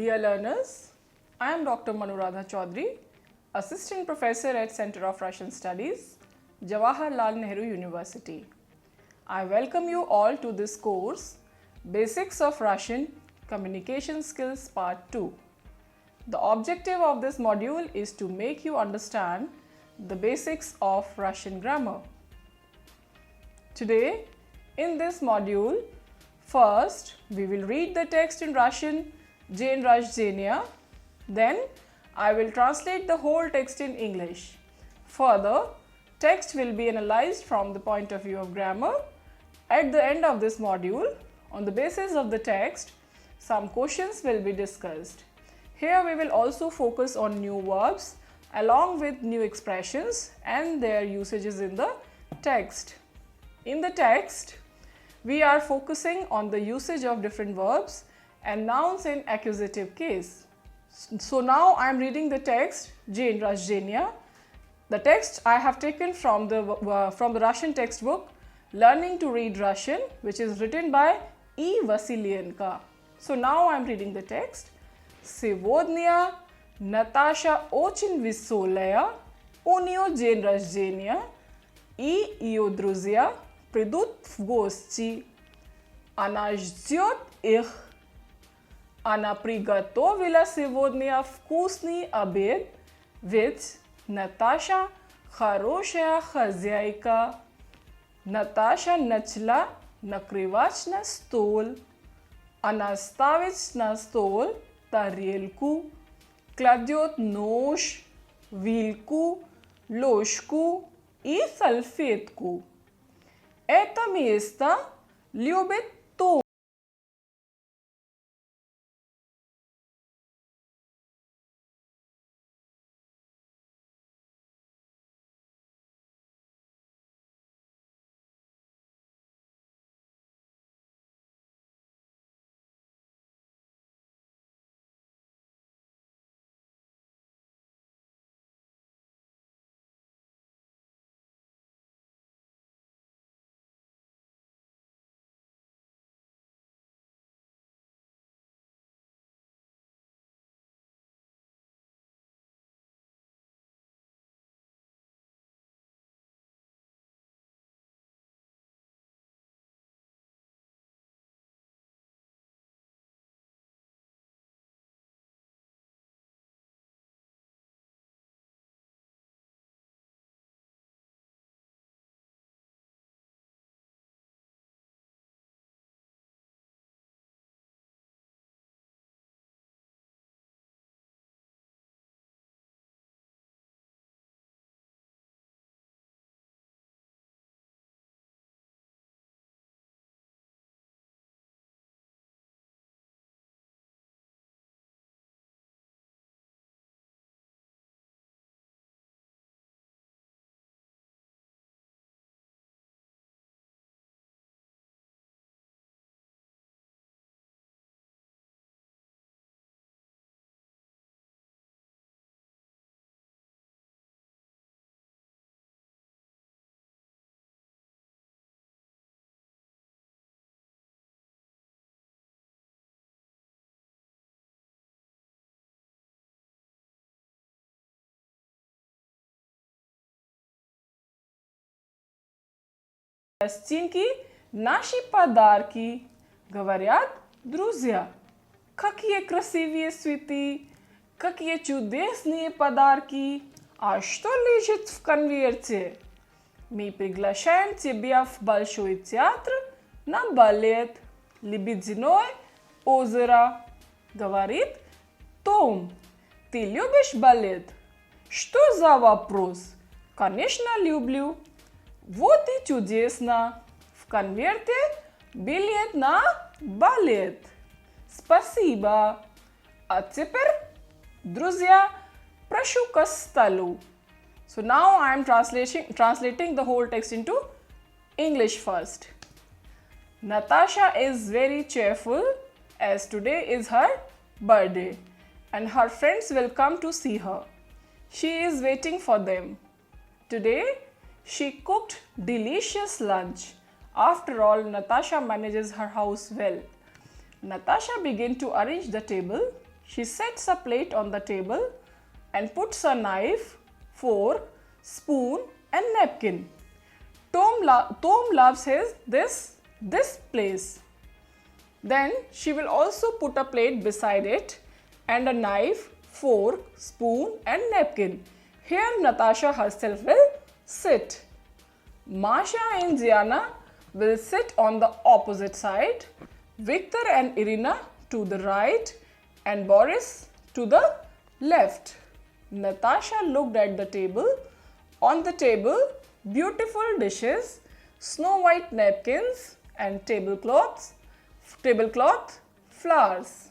Dear learners, I am Dr. Manuradha Chaudhary, Assistant Professor at Center of Russian Studies, Jawaharlal Nehru University. I welcome you all to this course, Basics of Russian Communication Skills Part 2. The objective of this module is to make you understand the basics of Russian grammar. Today, in this module, first we will read the text in Russian День рождения. Then I will translate the whole text in English. Further, text will be analyzed from the point of view of grammar. At the end of this module, on the basis of the text, some questions will be discussed. Here we will also focus on new verbs along with new expressions and their usages in the text. In the text, we are focusing on the usage of different verbs and nouns in accusative case. So now I am reading the text День рождения. The text I have taken from the Russian textbook Learning to Read Russian, which is written by E. Vasilienko. So now I am reading the text. Сегодня Наташа очень веселая, у нее день рождения, и ее друзья придут в гости. Она ждет их. Она приготовила сегодня вкусный обед, ведь Наташа хорошая хозяйка. Наташа начала накрывать на стол. Она ставит на стол тарелку, кладет нож, вилку, ложку и салфетку. Это место любит Том. Пластинки – наши подарки, говорят друзья. Какие красивые цветы, какие чудесные подарки. А что лежит в конверте? Мы приглашаем тебя в Большой театр на балет «Лебединое озеро», говорит Том. Ты любишь балет? Что за вопрос? Конечно, люблю. Вот и чудесно! В конверте билет на балет. Спасибо! А теперь, друзья, прошу к столу. So now I am translating the whole text into English first. Natasha is very cheerful as today is her birthday and her friends will come to see her. She is waiting for them. Today, she cooked delicious lunch. After all, Natasha manages her house well. Natasha began to arrange the table. She sets a plate on the table and puts a knife, fork, spoon and napkin. Tom loves this place. Then she will also put a plate beside it and a knife, fork, spoon and napkin. Here Natasha herself will sit. Masha and Gianna will sit on the opposite side, Victor and Irina to the right and Boris to the left. Natasha looked at the table. On the table, beautiful dishes, snow white napkins and tablecloth, flowers.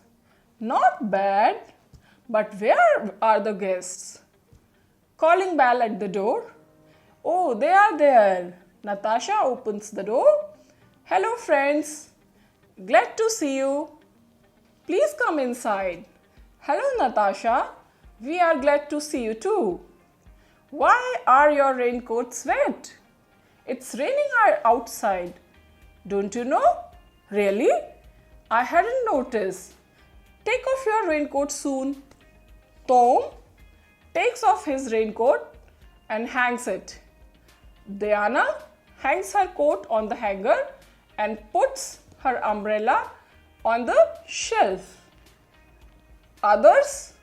Not bad, but where are the guests? Calling bell at the door. Oh, they are there. Natasha opens the door. Hello friends, glad to see you. Please come inside. Hello Natasha, we are glad to see you too. Why are your raincoats wet? It's raining outside. Don't you know? Really? I hadn't noticed. Take off your raincoat soon. Tom takes off his raincoat and hangs it. Diana hangs her coat on the hanger and puts her umbrella on the shelf. Others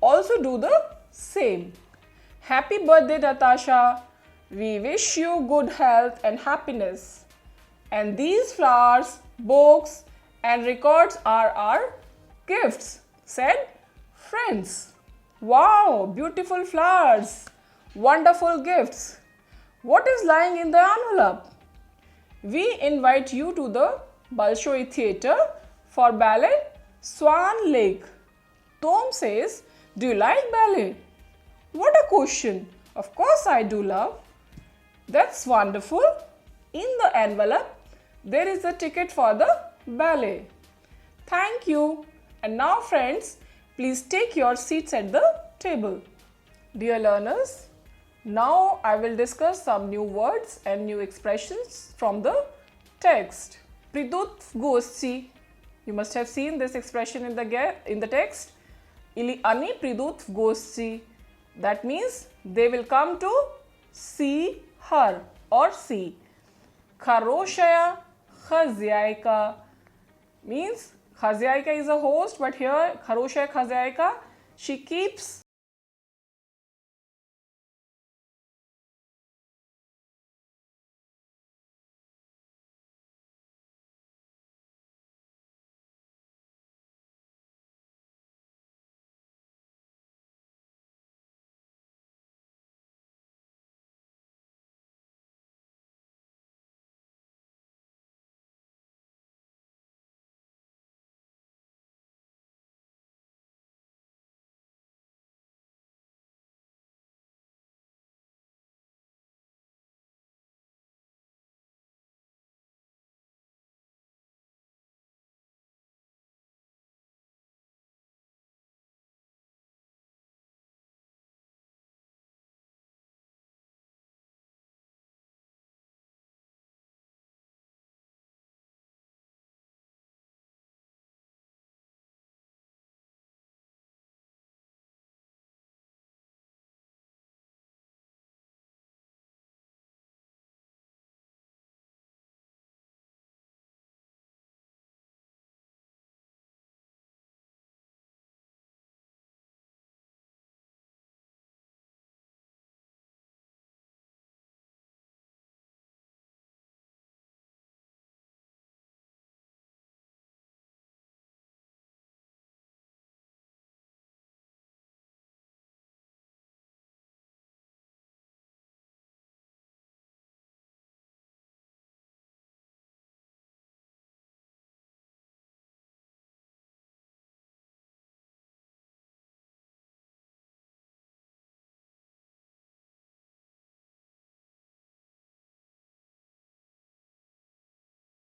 also do the same. Happy birthday, Natasha. We wish you good health and happiness. And these flowers, books and records are our gifts, said friends. Wow, beautiful flowers, wonderful gifts. What is lying in the envelope? We invite you to the Bolshoi Theatre for ballet Swan Lake. Tom says, do you like ballet? What a question. Of course I do, love. That's wonderful. In the envelope, there is a ticket for the ballet. Thank you. And now friends, please take your seats at the table. Dear learners, now I will discuss some new words and new expressions from the text. Pridut gosti. You must have seen this expression in the text. Ili ani pridut gosti. That means they will come to see her or see. Kharoshaya khazyaika means khazyaika is a host, but here kharoshaya khazyaika, she keeps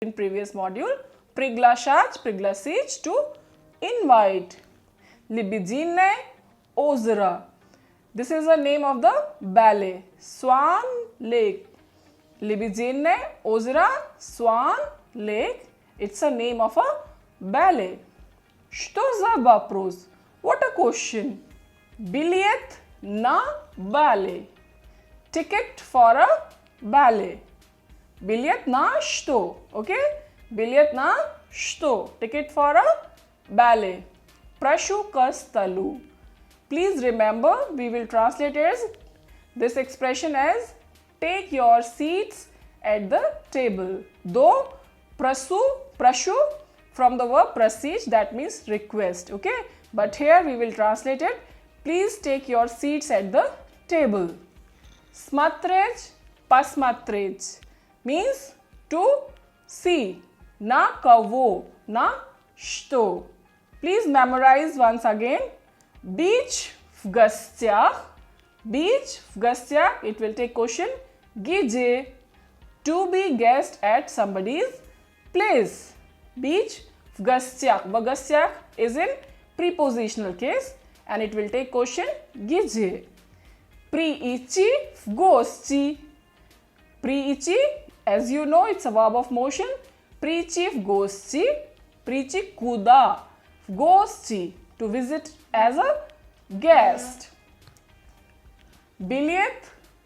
in previous module, priglashat, priglasich, to invite. Libidine Ozera. This is the name of the ballet. Swan Lake. Libidine Ozera, Swan Lake. It's a name of a ballet. Что за вопрос? What a question. Билет на ballet. Ticket for a ballet. Билет на что? Okay? Билет на что? Ticket for a ballet. Прошу к столу. Please remember, we will translate this expression as take your seats at the table. Though prashu from the verb prasich, that means request. Okay? But here we will translate it. Please take your seats at the table. Smatrej, pasmatrej means to see. Na kavo, na что. Please memorize once again. Beach в гостях. Beach в гостях. It will take question. Где. To be guest at somebody's place. Beach в гостях. В гостях is in prepositional case and it will take question где. Прийти в гости. Прийти, as you know, it's a verb of motion. Прийти в гости. Прийти куда? В гости. To visit as a guest. Билет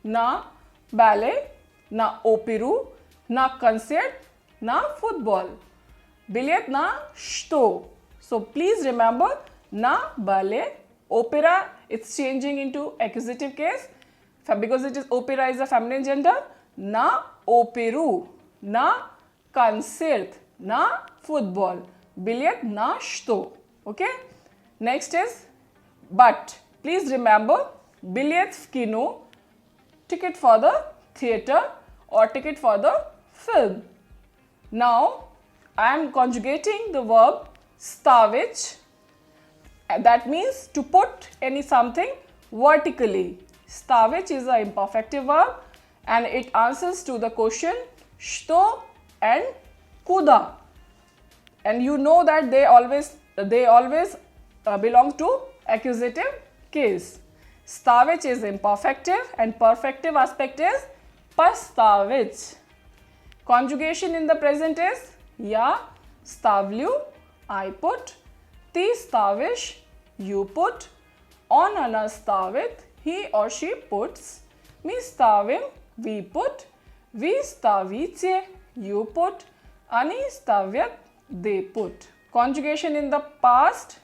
на ballet, на оперу, на концерт, на футбол. Билет на что? So please remember, на ballet, opera, it's changing into accusative case because it is opera is a feminine gender. На оперу, на концерт, на футбол. Билет на что? Okay? Next is but. Please remember, билет в кино, ticket for the theatre or ticket for the film. Now, I am conjugating the verb stavich. That means to put any something vertically. Stavich is an imperfective verb and it answers to the question что and куда. And you know that they always belong to accusative case. Stavich is imperfective and perfective aspect is поставить. Conjugation in the present is я ставлю, I put, ты ставишь, you put, он она ставит, he or she puts, мы ставим, we put, вы ставите, you put, они ставят, they put. Conjugation in the past,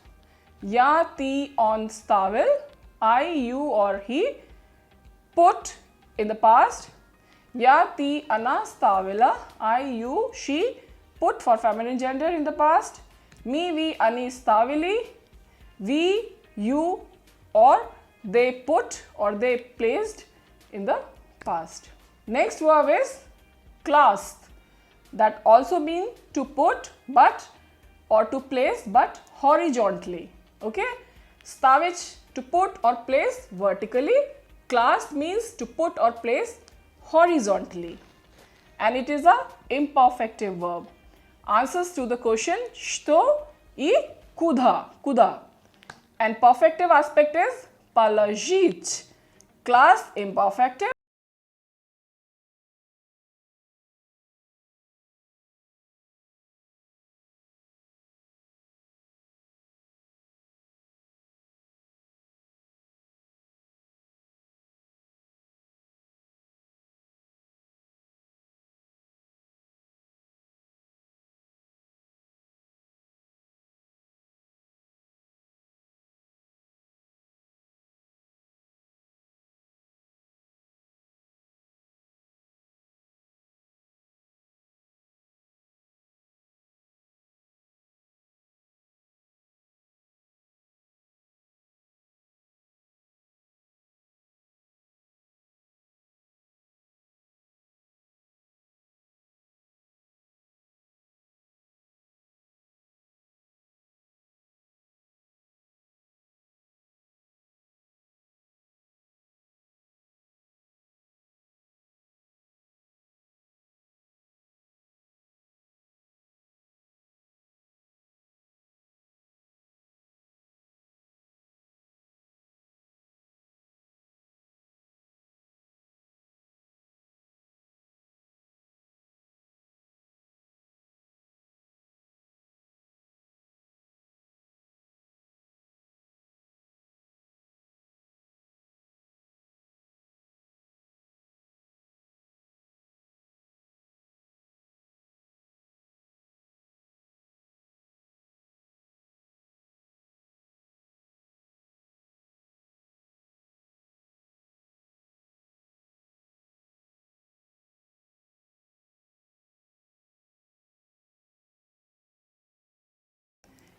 я, ты, он ставил, I, you or he put in the past, я, ты, она ставила, I, you, she put for feminine gender in the past, me, we, они ставили, we, you or they put or they placed in the past. Next verb is class. That also means to put but or to place but horizontally. Okay? Stavich to put or place vertically. Class means to put or place horizontally. And it is a imperfective verb. Answers to the question что и куда. Куда. And perfective aspect is положить. Class imperfective.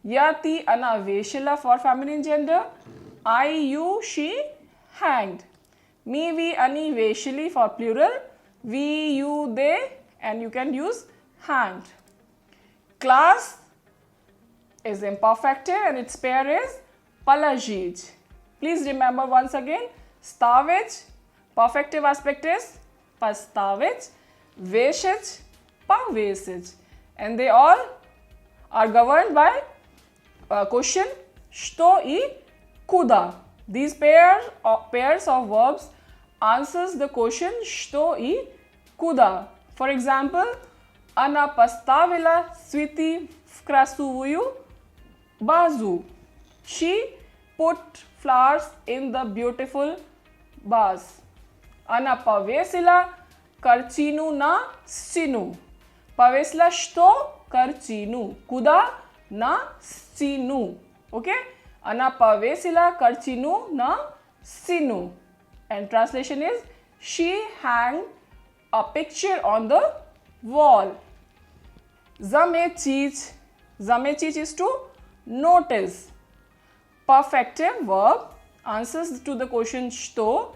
Yati anaveshila for feminine gender. I, you, she, hanged. Me, we, ani, veshili for plural. We, you, they, and you can use hanged. Class is imperfective and its pair is palajij. Please remember once again, stavij, perfective aspect is pastavij, veshij, pavesij, and they all are governed by question shto I kuda. These pairs of verbs answers the question shto I kuda. For example, Ana pastavila sviti krasuvuju bazu. She put flowers in the beautiful vase. Ana pavesila karčinu na scenu. Pavesila što karčinu. Kuda na scenu. Okay? Ana pavesila karčinu na scenu. And translation is, she hanged a picture on the wall. Zamechich. Zamechich is to notice. Perfective verb answers to the question shto,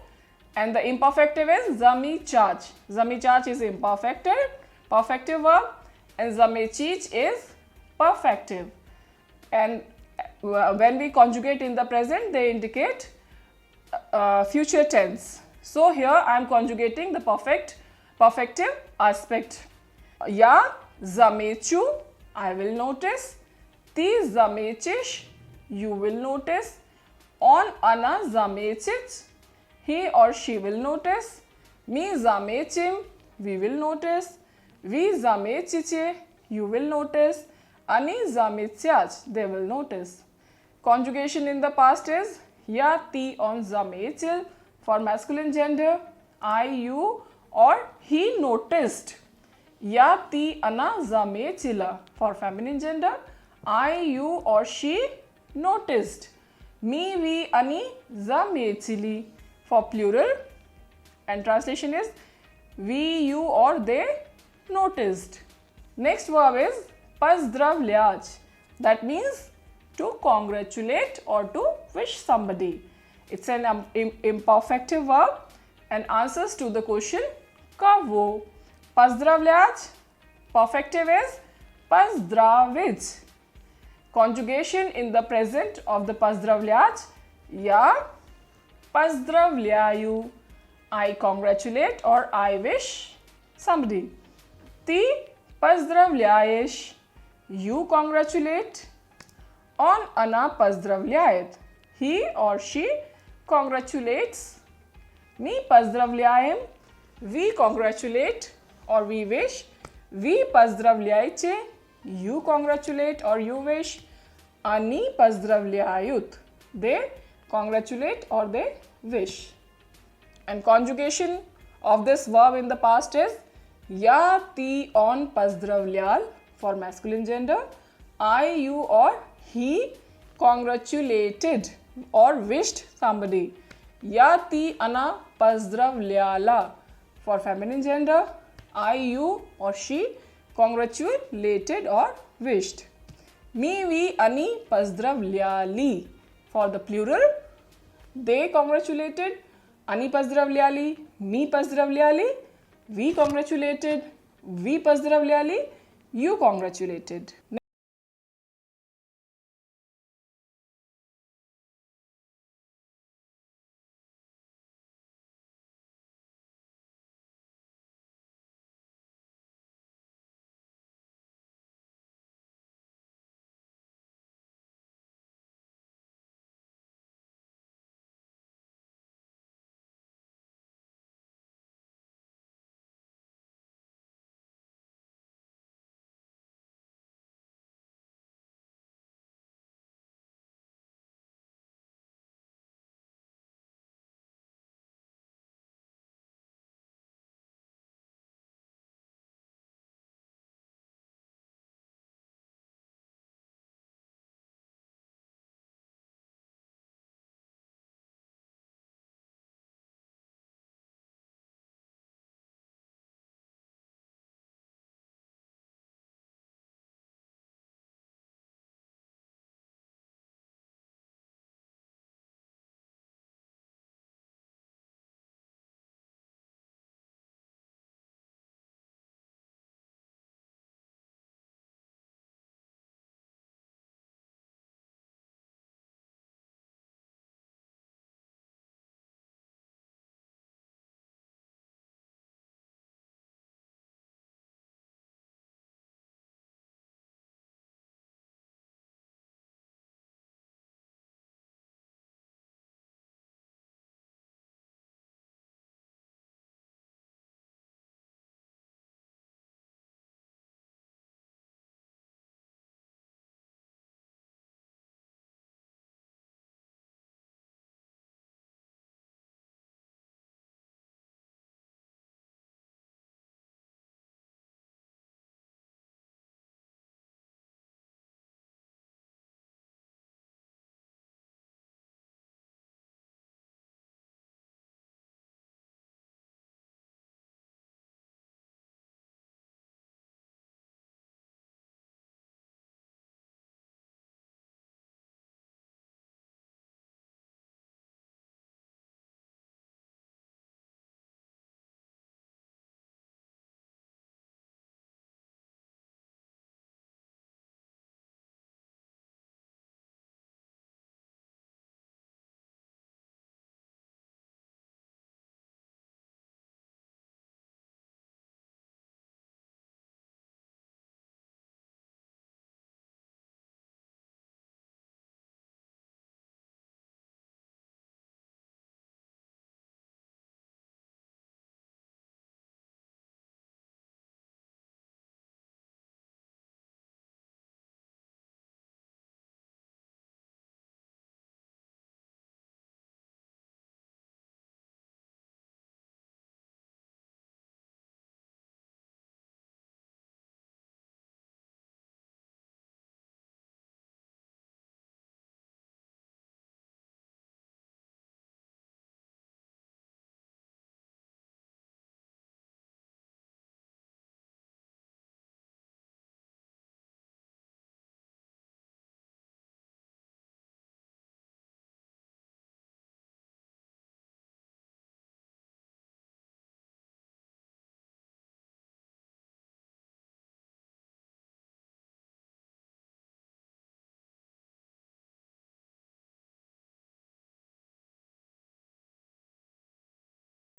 and the imperfective is zamichach. Zamichach is perfective verb, and zamechich is perfective. And when we conjugate in the present, they indicate future tense. So here I am conjugating the perfective aspect. Ya zamechu, I will notice. Ti zamechish, you will notice. On ana zamechich, he or she will notice. Mi zamechim, we will notice. Vi zamechiche, you will notice. Ani zamechach, they will notice. Conjugation in the past is ya, ti on zamechil for masculine gender. I, you, or he noticed. Ya, ti ana zamechila for feminine gender. I, you, or she noticed. Me, we, ani zamechili for plural. And translation is, we, you, or they noticed. Next verb is pazdravlyaj. That means to congratulate or to wish somebody. It's an imperfective verb and answers to the question kavo. Pazdravlyaj, perfective is pazdravij. Conjugation in the present of the pazdravlyaj, ya pazdravlyayu, I congratulate or I wish somebody. Ti pazdravlyayesh, you congratulate. On ana pazdravlyayet, he or she congratulates. Mi pazdravlyayem, we congratulate or we wish. Vi pazdravlyayche, you congratulate or you wish. Ani pazdravlyayut, they congratulate or they wish. And conjugation of this verb in the past is ya, ti on pazdravlyal for masculine gender. I, you, or he congratulated or wished somebody. Ya, ti ana pazdravlyala for feminine gender. I, you, or she congratulated or wished. Me, we, ani pazdravlyali for the plural. They congratulated. Ani pazdravlyali, me pazdravlyali, we congratulated, we pazdravlyali, you congratulated.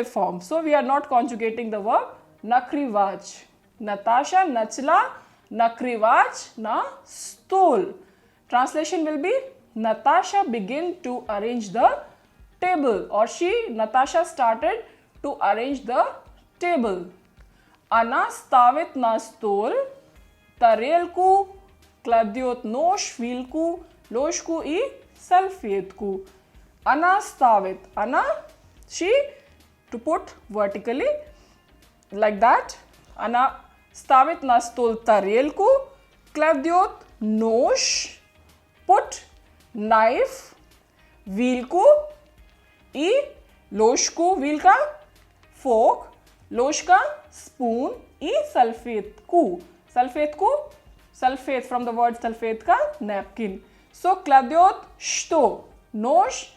form. So we are not conjugating the verb nakrivaj. Natasha nachla nakrivaj na stol. Translation will be Natasha began to arrange the table, or Natasha started to arrange the table. Ana stavit na stol tarelku kladiot nosh vilku loshku I salfietku. Ana stavit. Ana, she, to put vertically like that. Ana stavit na stol tarelku kladiot nosh, put knife, vilku I loshku, vilka fork, loshka spoon I salfetku. Salfetku, sulfate from the word sulfate ka napkin. So kladiot shto, nosh,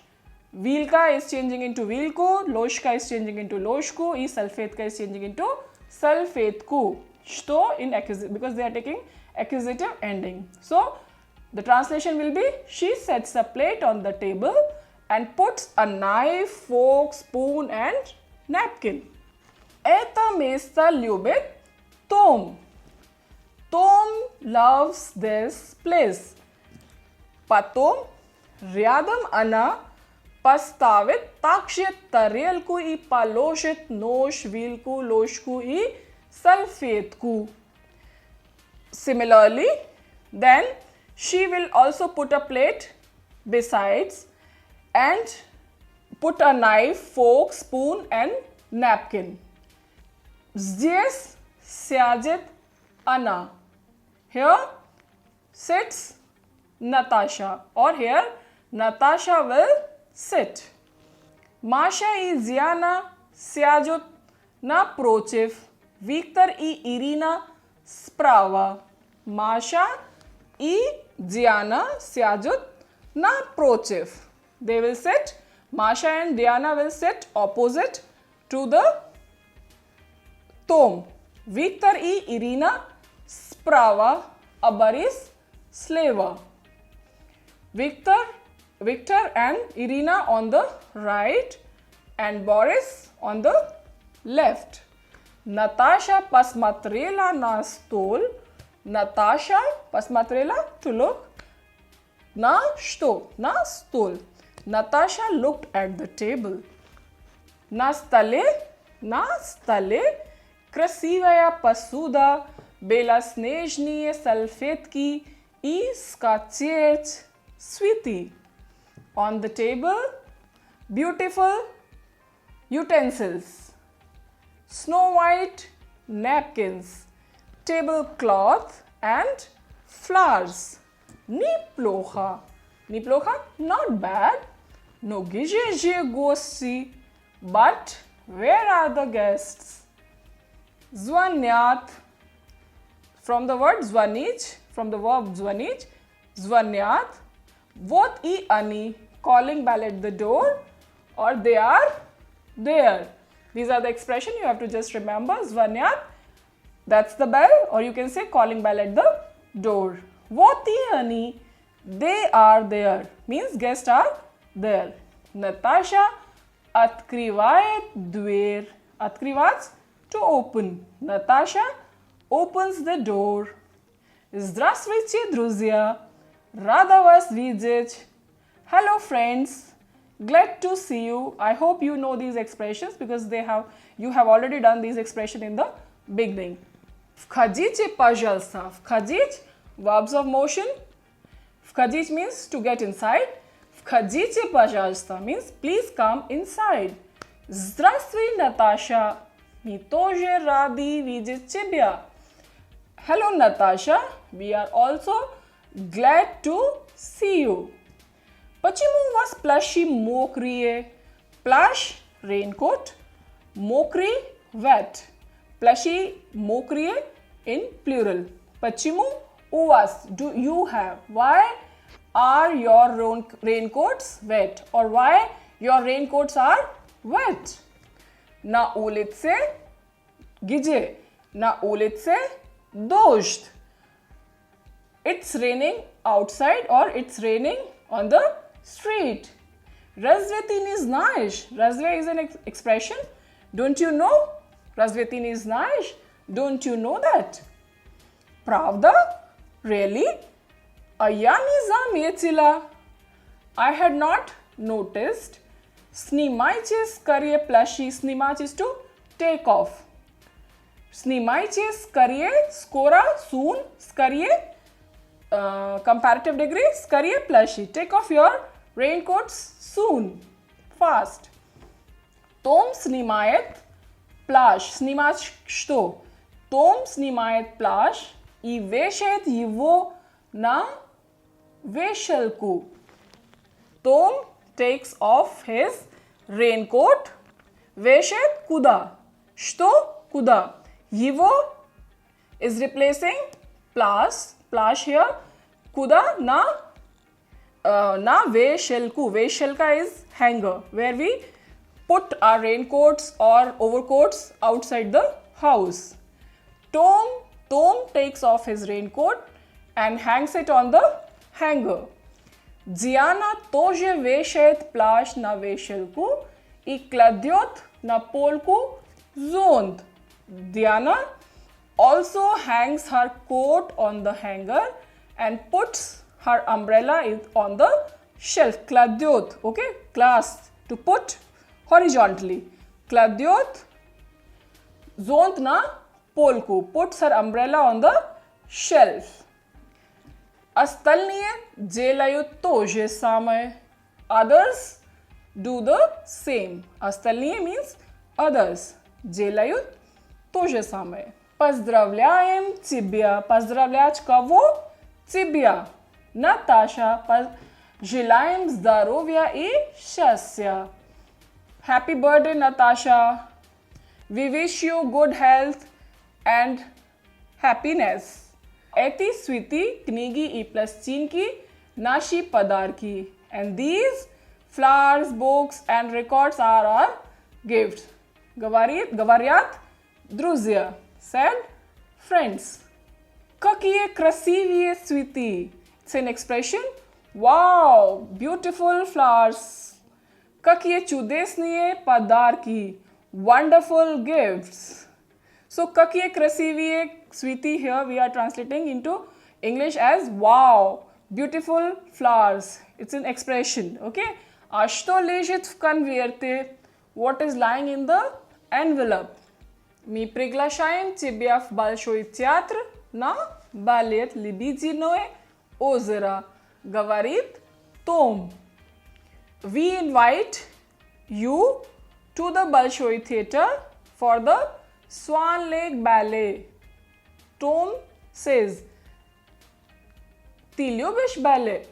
vilka is changing into vilku, loshka is changing into loshku, I sulfatka is changing into sulfetku. Shto in accusative, because they are taking accusative ending. So the translation will be, she sets a plate on the table and puts a knife, fork, spoon and napkin. Это место любит Tom. Tom loves this place. Потом рядом она поставит также тарелку и положит нож, вилку, ложку и салфетку. Similarly, then she will also put a plate besides and put a knife, fork, spoon and napkin. Здесь сядет она. Here sits Natasha, or here Natasha will sit. Masha и Diana сядут напротив. Виктор и Ирина справа. Masha и Diana сядут напротив. They will sit, Masha and Diana will sit opposite to the Tom. Виктор и Ирина справа, а Борис слева. Victor and Irina on the right and Boris on the left. Natasha посмотрела на стол. Natasha посмотрела to look. На что? На стол. Natasha looked at the table. На столе красивая посуда, белоснежные салфетки и скатерть цветы. On the table, beautiful utensils, snow white napkins, tablecloth and flowers. Неплохо. Неплохо, not bad. No gizhe гости. But where are the guests? Звонят. From the word звонить, from the verb звонить, звонят. Вот и они, calling bell at the door, or they are there. These are the expression you have to just remember. Звонят, that's the bell, or you can say calling bell at the door. Вот и они, they are there, means guests are there. Natasha открывает дверь. Открывать, to open. Natasha opens the door. Здравствуйте, друзья. Рада вас видеть. Hello friends. Glad to see you. I hope you know these expressions because you have already done these expressions in the beginning. Входите, пожалуйста. Входить, verbs of motion. Входить means to get inside. Входите, пожалуйста means please come inside. Здравствуй, Natasha. Мы тоже рады видеть тебя. Hello, Natasha. We are also glad to see you. почему у вас плащи мокрые? Plush, raincoat. Mokri, wet. Plushy, mokriye in plural. Почему у вас? Do you have? Why are your raincoats wet? Or why your raincoats are wet? На улице где? На улице дождь. It's raining outside or it's raining on the street. Разве ты не знаешь? Разве is an expression Don't you know? Разве не знаешь? Don't you know that? Pravda? Really? А я не заметила. I had not noticed. Sнимайте скорее плащи. Снимать is to take off. Снимайте скорее, скоро, soon, скорее, comparative degree, скорее плащи. Take off your raincoats soon, fast. Том снимает плащ. Снимать что? Том снимает плащ и вешает его на вешалку. Tom takes off his raincoat. Вешает куда? Что? Куда? Его is replacing плащ. Плащ here. Куда? На вешалку. Вешалка is hanger, where we put our raincoats or overcoats outside the house. Tom takes off his raincoat and hangs it on the hanger. Diana тоже вешает плащ на вешалку и кладет на полку зонт. Diana also hangs her coat on the hanger and puts her umbrella on the shelf. Кладет, okay? Class, to put horizontally. Кладет зонт на полку. Puts her umbrella on the shelf. Остальные делают то же самое. Others do the same. Остальные means others. Делают то же самое. Поздравляем тебя. Поздравлять кого? Тебя. Наташа. Желаем здоровья и счастья. Happy birthday, Natasha. We wish you good health and happiness. Эти цветы, книги и пластинки наши подарки. And these flowers, books and records are our gifts. Говорят друзья. Said friends. Какие красивые цветы. It's an expression. Wow, beautiful flowers. Какие чудесные подарки. Wonderful gifts. So, какие красивые цветы here we are translating into English as wow, beautiful flowers. It's an expression, okay? А что лежит в конверте? What is lying in the envelope? Мы приглашаем тебя в Большой театр на балет «Лебединое озеро», говорит Том. We invite you to the Большой theatre for the Swan Lake Ballet. Tom says, Ты любишь ballet?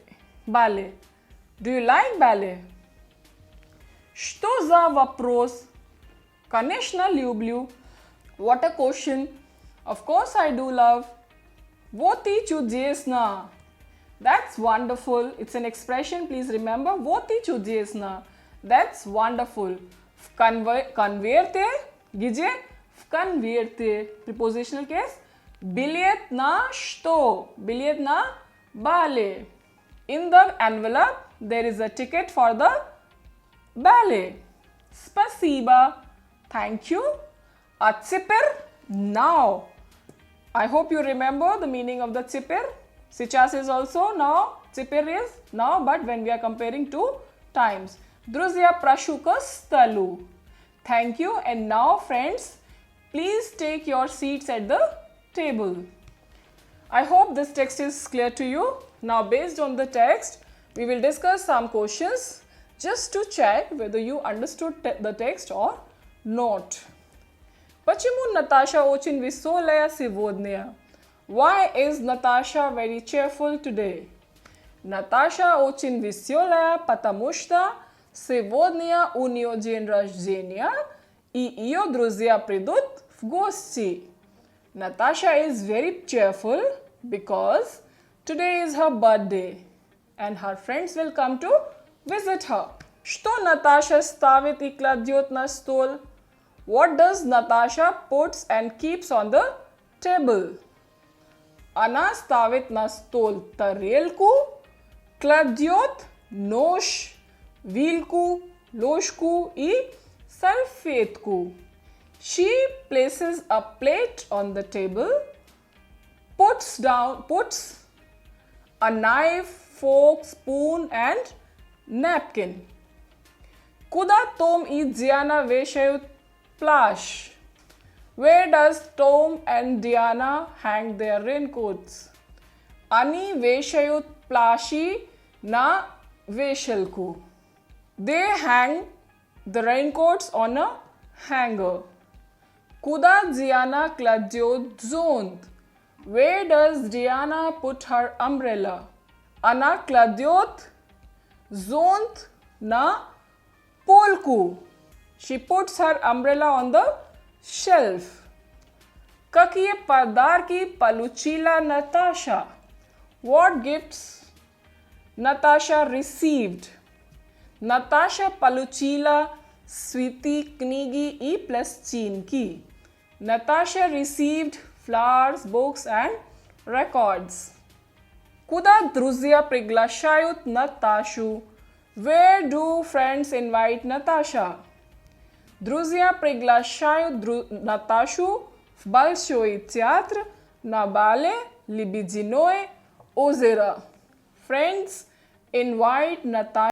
Do you like ballet? Что за вопрос? Конечно, люблю. What a question. Of course I do love. Вот и чудесно. That's wonderful. It's an expression, please remember. Вот и чудесно. That's wonderful. В конверте. Где? В конверте. Prepositional case. Билет на что? Билет на ballet. In the envelope, there is a ticket for the ballet. Спасибо. Thank you. A теперь now. I hope you remember the meaning of the теперь. Сейчас is also now. Теперь is now, but when we are comparing two times. Друзья, прошу к столу. Thank you. And now, friends, please take your seats at the table. I hope this text is clear to you. Now, based on the text, we will discuss some questions just to check whether you understood the text or not. Почему Natasha очень веселая сегодня? Why is Natasha very cheerful today? Natasha очень веселая, потому что сегодня у нее день рождения, и ее друзья придут в гости. Natasha is very cheerful because today is her birthday and her friends will come to visit her. Что Natasha ставит и кладет на стол? What does Natasha puts and keeps on the table? Она ставит на стол тарелку, кладет нож, вилку, ложку и салфетку. She places a plate on the table, puts a knife, fork, spoon and napkin. Kuda Tom I Diana veshayut plash. Where does Tom and Diana hang their raincoats? Ani veshayut plashi na veshalku. They hang the raincoats on a hanger. Kuda Diana kladyot zont. Where does Diana put her umbrella? Ana kladyot zont na polku. She puts her umbrella on the shelf. Kakiye padar ki paluchila Natasha. What gifts Natasha received? Natasha paluchila switi knigi I plus chinki. Natasha received flowers, books and records. Kuda druzya priglashayut Natashu. Where do friends invite Natasha? Druzya priglashayut Natashu в большой театр на бале Libidinoe озера. Friends invite Natasha